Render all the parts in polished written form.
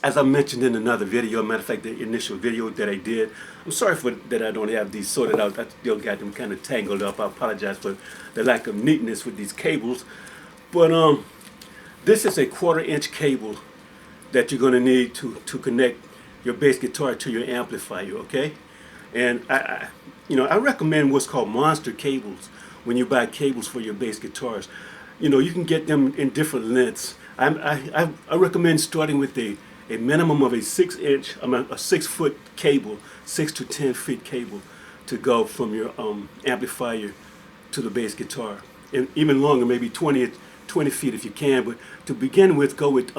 As I mentioned in another video, matter of fact, the initial video that I did, I'm sorry for that I don't have these sorted out. I still got them kind of tangled up. I apologize for the lack of neatness with these cables. But this is a 1/4 inch cable that you're going to need to connect your bass guitar to your amplifier, okay? And I recommend what's called monster cables when you buy cables for your bass guitars. You can get them in different lengths. I recommend starting with a minimum of a 6 inch, a 6 foot cable, 6 to 10 feet cable, to go from your amplifier to the bass guitar, and even longer, maybe 20 feet if you can. But to begin with, go with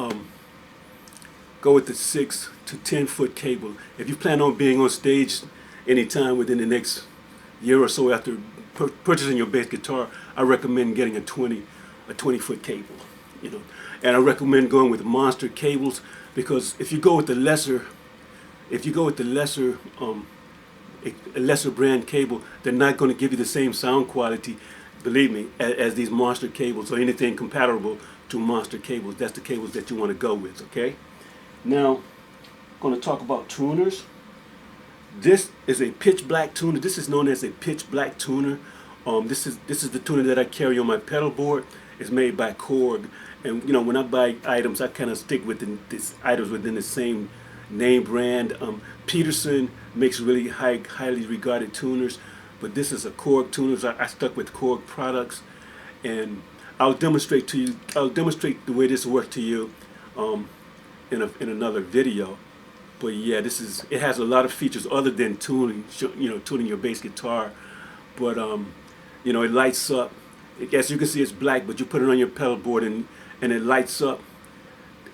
the 6 to 10 foot cable. If you plan on being on stage anytime within the next year or so after purchasing your bass guitar, I recommend getting a 20 foot cable. And I recommend going with monster cables, because if you go with the lesser a lesser brand cable, they're not going to give you the same sound quality, believe me, as these monster cables or anything compatible to monster cables. That's the cables that you want to go with, okay? Now, I'm going to talk about tuners. This is a pitch black tuner. This is known as a pitch black tuner. This is the tuner that I carry on my pedal board. It's made by Korg, and when I buy items, I kind of stick with these items within the same name brand. Peterson makes really highly regarded tuners, but this is a Korg tuner. So I stuck with Korg products, and I'll demonstrate the way this works to you in another video. But yeah, it has a lot of features other than tuning your bass guitar. But it lights up. As you can see, it's black, but you put it on your pedal board and it lights up.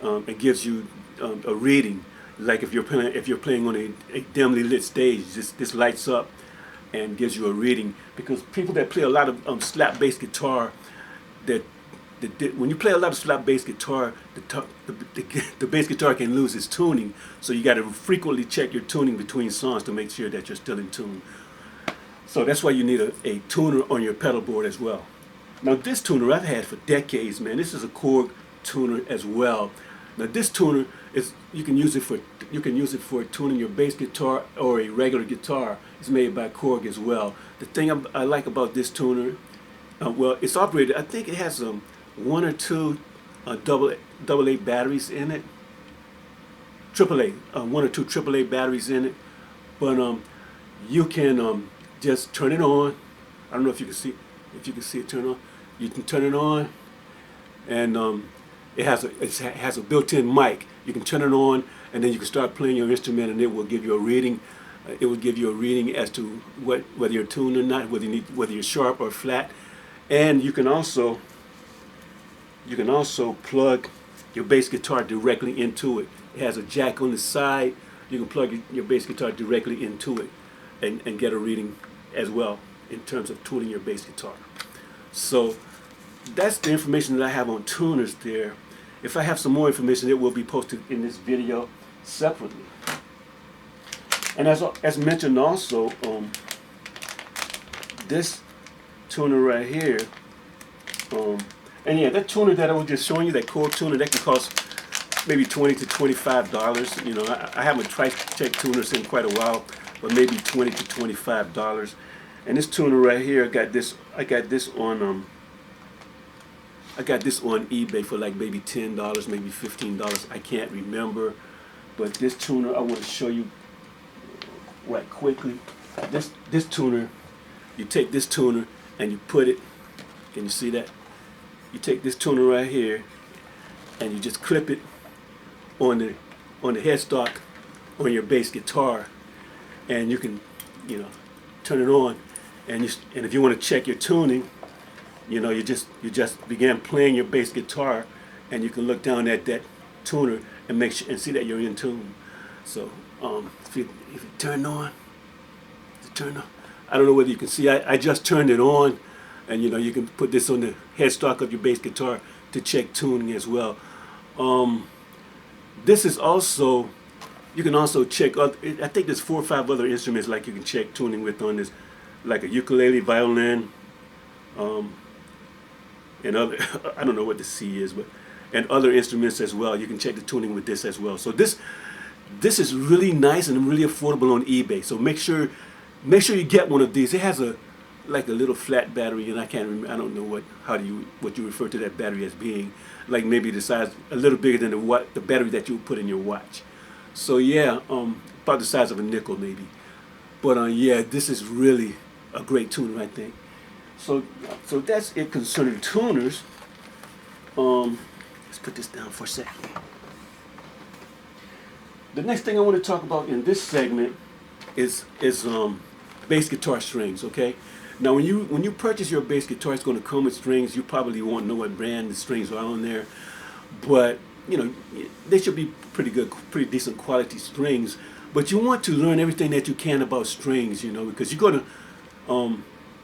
It gives you a reading. Like if you're playing on a dimly lit stage, this lights up and gives you a reading. Because people that play a lot of slap bass guitar, when you play a lot of slap bass guitar, the bass guitar can lose its tuning. So you got to frequently check your tuning between songs to make sure that you're still in tune. So that's why you need a tuner on your pedal board as well. Now this tuner I've had for decades, man. This is a Korg tuner as well. Now this tuner you can use it for tuning your bass guitar or a regular guitar. It's made by Korg as well. The thing I like about this tuner, well, it's operated. I think it has one or two double A batteries in it. AAA, one or two AAA batteries in it. But you can just turn it on. I don't know if you can see it turn on. You can turn it on, and it has a built-in mic. You can turn it on, and then you can start playing your instrument, and it will give you a reading. It will give you a reading as to whether you're tuned or not, whether you're sharp or flat. And you can also plug your bass guitar directly into it. It has a jack on the side. You can plug your bass guitar directly into it and get a reading as well in terms of tuning your bass guitar. So that's the information that I have on tuners there. If I have some more information, it will be posted in this video separately. And as mentioned also, this tuner right here, and yeah, that tuner that I was just showing you, that Korg tuner, that can cost maybe $20 to $25. I haven't checked tuners in quite a while, but maybe $20 to $25. And this tuner right here, I got this on eBay for like maybe $10, maybe $15. I can't remember. But this tuner, I want to show you right quickly. This tuner, you take this tuner and you put it. Can you see that? You take this tuner right here and you just clip it on the headstock on your bass guitar, and you can turn it on. And if you want to check your tuning, you just begin playing your bass guitar, and you can look down at that tuner and make sure and see that you're in tune. So if you turn on, I don't know whether you can see. I just turned it on, and you can put this on the headstock of your bass guitar to check tuning as well. This is also, you can also check. I think there's 4 or 5 other instruments like you can check tuning with on this, like a ukulele, violin, and other. I don't know what the C is, but and other instruments as well. You can check the tuning with this as well. So this is really nice and really affordable on eBay. So make sure you get one of these. It has a like a little flat battery, and I can't remember. I don't know what you refer to that battery as being. Like maybe the size a little bigger than the battery that you would put in your watch. So yeah, about the size of a nickel maybe. But yeah, this is really a great tuner, I think. So that's it concerning tuners. Let's put this down for a second. The next thing I want to talk about in this segment is bass guitar strings. Okay. Now when you purchase your bass guitar, it's going to come with strings. You probably won't know what brand the strings are on there, but you know they should be pretty good, pretty decent quality strings. But you want to learn everything that you can about strings, you know, because you're gonna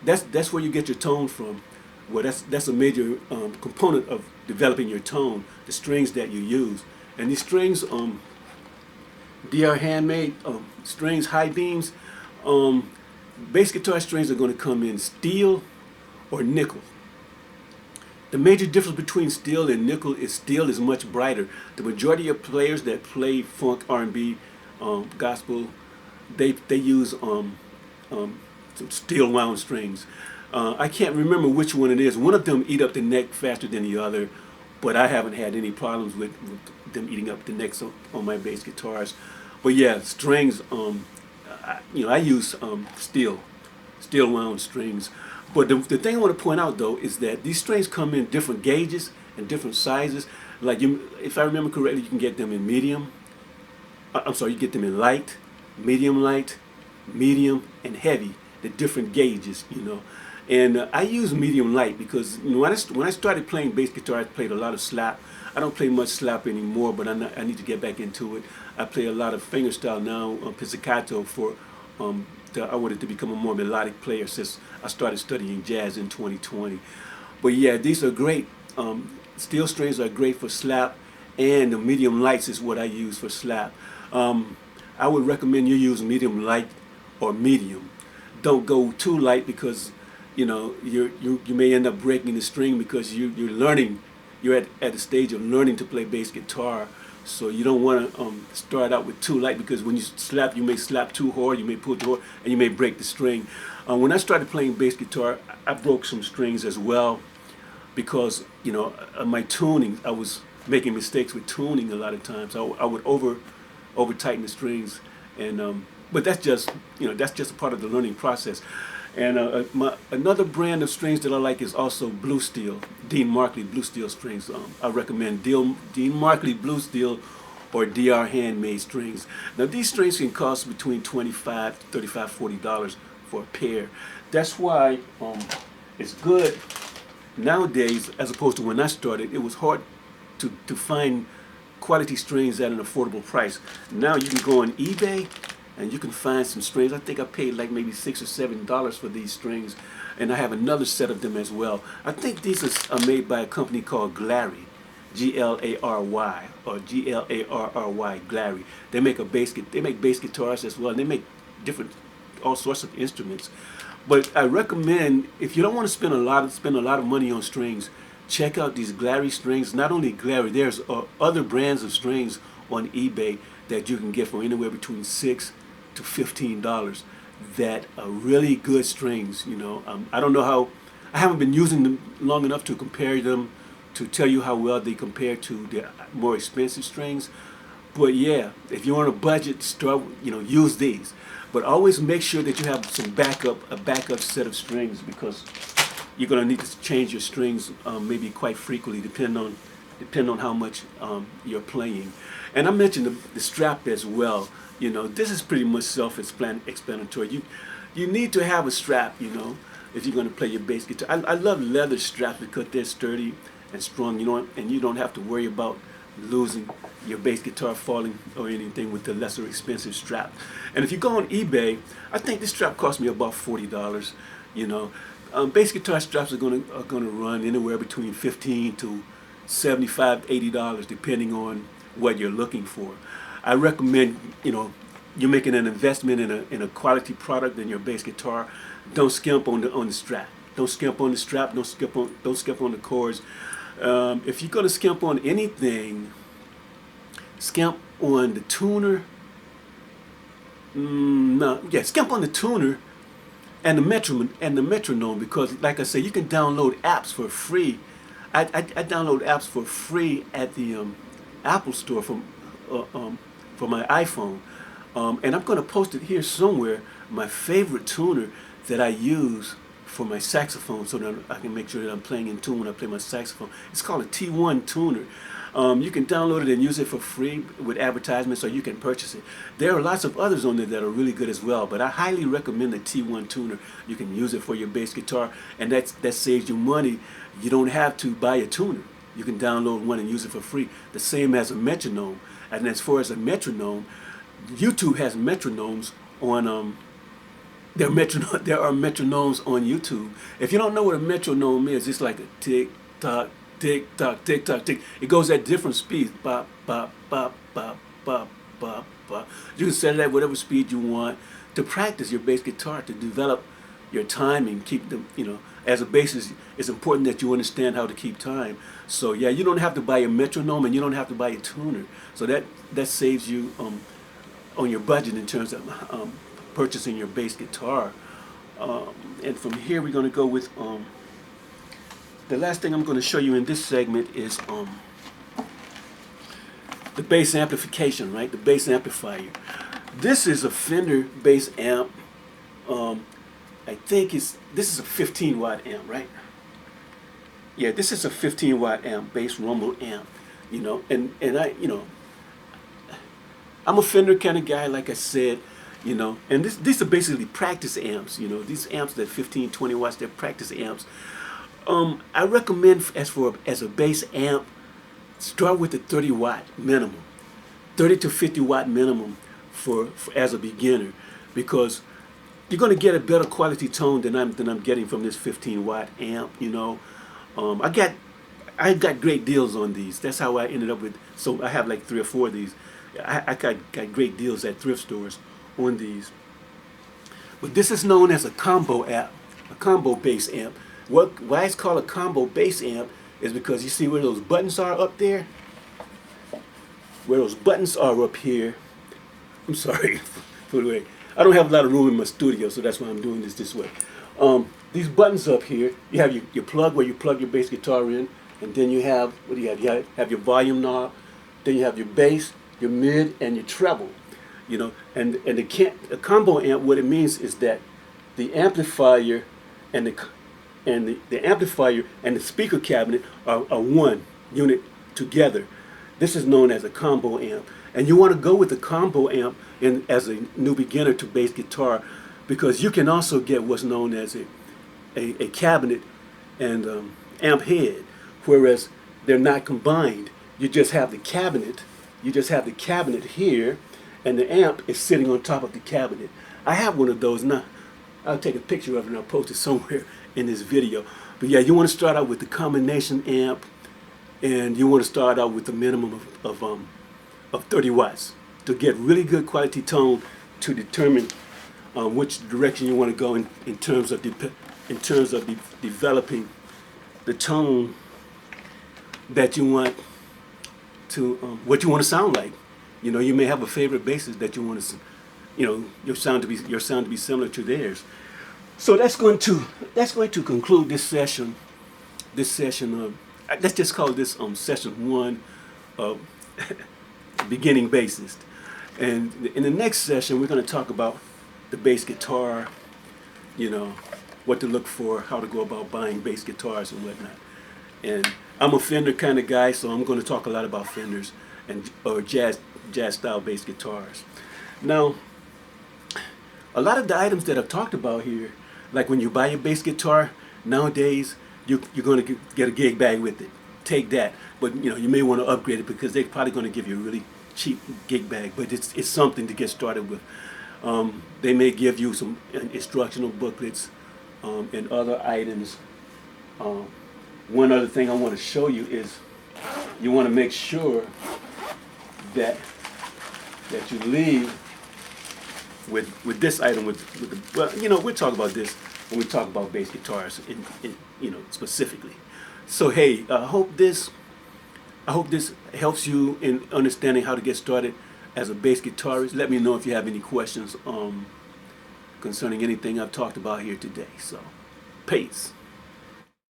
that's where you get your tone from. Well, that's a major component of developing your tone, the strings that you use. And these strings, DR handmade strings, high beams, bass guitar strings are going to come in steel or nickel. The major difference between steel and nickel is steel is much brighter. The majority of players that play funk, R&B, gospel, they use some steel wound strings. I can't remember which one it is. One of them eat up the neck faster than the other, but I haven't had any problems with them eating up the necks on my bass guitars. But yeah, strings, I use steel wound strings. But the thing I want to point out though is that these strings come in different gauges and different sizes. Like if I remember correctly, you can get them in medium. I'm sorry, you get them in light, medium, and heavy. The different gauges, you know. And I use medium light because when I started playing bass guitar, I played a lot of slap. I don't play much slap anymore, but I need to get back into it. I play a lot of fingerstyle now, pizzicato I wanted to become a more melodic player since I started studying jazz in 2020. But yeah, these are great. Steel strings are great for slap, and the medium lights is what I use for slap. I would recommend you use medium light or medium. Don't go too light because you may end up breaking the string because you're learning. You're at a stage of learning to play bass guitar, so you don't want to start out with too light because when you slap, you may slap too hard, you may pull too hard, and you may break the string. When I started playing bass guitar, I broke some strings as well because my tuning, I was making mistakes with tuning a lot of times. I would over tighten the strings, and but that's just a part of the learning process. And another brand of strings that I like is also Blue Steel, Dean Markley Blue Steel strings. I recommend Dean Markley Blue Steel or DR handmade strings. Now these strings can cost between $25 to $35, $40 for a pair. That's why it's good nowadays as opposed to when I started. It was hard to find quality strings at an affordable price. Now you can go on eBay and you can find some strings. I think I paid like maybe $6 or $7 for these strings, and I have another set of them as well. I think these are made by a company called Glary, Glary, or Glary, Glary. They make bass guitars as well, and they make all sorts of instruments. But I recommend, if you don't want to spend a lot of money on strings, check out these Glary strings. Not only Glary, there's other brands of strings on eBay that you can get for anywhere between $6 to $15 that are really good strings. I don't know how, I haven't been using them long enough to compare them to tell you how well they compare to the more expensive strings. But yeah, if you're on a budget, use these. But always make sure that you have a backup set of strings, because you're going to need to change your strings maybe quite frequently, depending on how much you're playing. And I mentioned the strap as well. This is pretty much self-explanatory. You need to have a strap, if you're going to play your bass guitar. I love leather straps because they're sturdy and strong, and you don't have to worry about losing your bass guitar falling or anything with the lesser expensive strap. And if you go on eBay, I think this strap cost me about $40. Bass guitar straps are gonna run anywhere between $15 to $75, $80, depending on what you're looking for. I recommend, you're making an investment in a quality product in your bass guitar. Don't skimp on the strap. Don't skimp on the strap. Don't skimp on the chords. If you're going to skimp on anything, skimp on the tuner. No, yeah, skimp on the tuner and the metronome, because, like I say, you can download apps for free. I download apps for free at the Apple Store for my iPhone, and I'm going to post it here somewhere. My favorite tuner that I use for my saxophone, so that I can make sure that I'm playing in tune when I play my saxophone. It's called a T1 tuner. You can download it and use it for free with advertisements, or you can purchase it. There are lots of others on there that are really good as well, but I highly recommend the T1 tuner. You can use it for your bass guitar, and that saves you money. You don't have to buy a tuner. You can download one and use it for free, the same as a metronome. And as far as a metronome, YouTube has metronomes on there are metronomes on YouTube. If you don't know what a metronome is, it's like a tick tock, tick tock, tick tock, tick. It goes at different speeds. Bop, bop, bop, bop, bop, bop, bop. You can set it at whatever speed you want to practice your bass guitar, to develop your timing. Keep them, as a bassist, it's important that you understand how to keep time. So yeah, you don't have to buy a metronome, and you don't have to buy a tuner. So that saves you on your budget in terms of purchasing your bass guitar. And from here we're going to go with the last thing I'm going to show you in this segment is the bass amplification, right? The bass amplifier. This is a Fender bass amp. I think this is a 15 watt amp, right? Yeah, this is a 15 watt amp, bass rumble amp. And I'm a Fender kind of guy, like I said. And these are basically practice amps. These amps that 15, 20 watts, they're practice amps. I recommend as a bass amp, start with the 30 watt minimum, 30 to 50 watt minimum for as a beginner, because you're going to get a better quality tone than I'm getting from this 15 watt amp. I got great deals on these. That's how I ended up with. So I have like 3 or 4 of these. I got great deals at thrift stores on these. But this is known as a combo amp, a combo bass amp. Why it's called a combo bass amp is because you see where those buttons are up there? Where those buttons are up here. I'm sorry for the way. I don't have a lot of room in my studio, so that's why I'm doing this way. These buttons up here, you have your plug where you plug your bass guitar in, and then you have, what do you have? You have your volume knob, then you have your bass, your mid, and your treble. And the combo amp, what it means is that the amplifier and the amplifier and the speaker cabinet are one unit together. This is known as a combo amp, and you want to go with the combo amp as a new beginner to bass guitar, because you can also get what's known as a cabinet and amp head, whereas they're not combined. You just have the cabinet. You just have the cabinet here, and the amp is sitting on top of the cabinet. I have one of those now. I'll take a picture of it and I'll post it somewhere in this video. But yeah, you want to start out with the combination amp, and you want to start out with the minimum of 30 watts to get really good quality tone, to determine which direction you want to go in terms of developing the tone that you want to what you want to sound like. You may have a favorite bassist that you want to, your sound to be similar to theirs. So that's going to conclude this session. Let's just call this session 1 of beginning bassist. And in the next session, we're going to talk about the bass guitar. What to look for, how to go about buying bass guitars and whatnot. And I'm a Fender kind of guy, so I'm going to talk a lot about Fenders or jazz style bass guitars. Now, a lot of the items that I've talked about here, like when you buy a bass guitar nowadays, you're going to get a gig bag with it. Take that, but you may want to upgrade it, because they're probably going to give you a really cheap gig bag, but it's something to get started with. They may give you some instructional booklets and other items. One other thing I want to show you is you want to make sure that you leave with this item we'll talk about this when we talk about bass guitars specifically. So hey, I hope this helps you in understanding how to get started as a bass guitarist. Let me know if you have any questions concerning anything I've talked about here today. So, peace.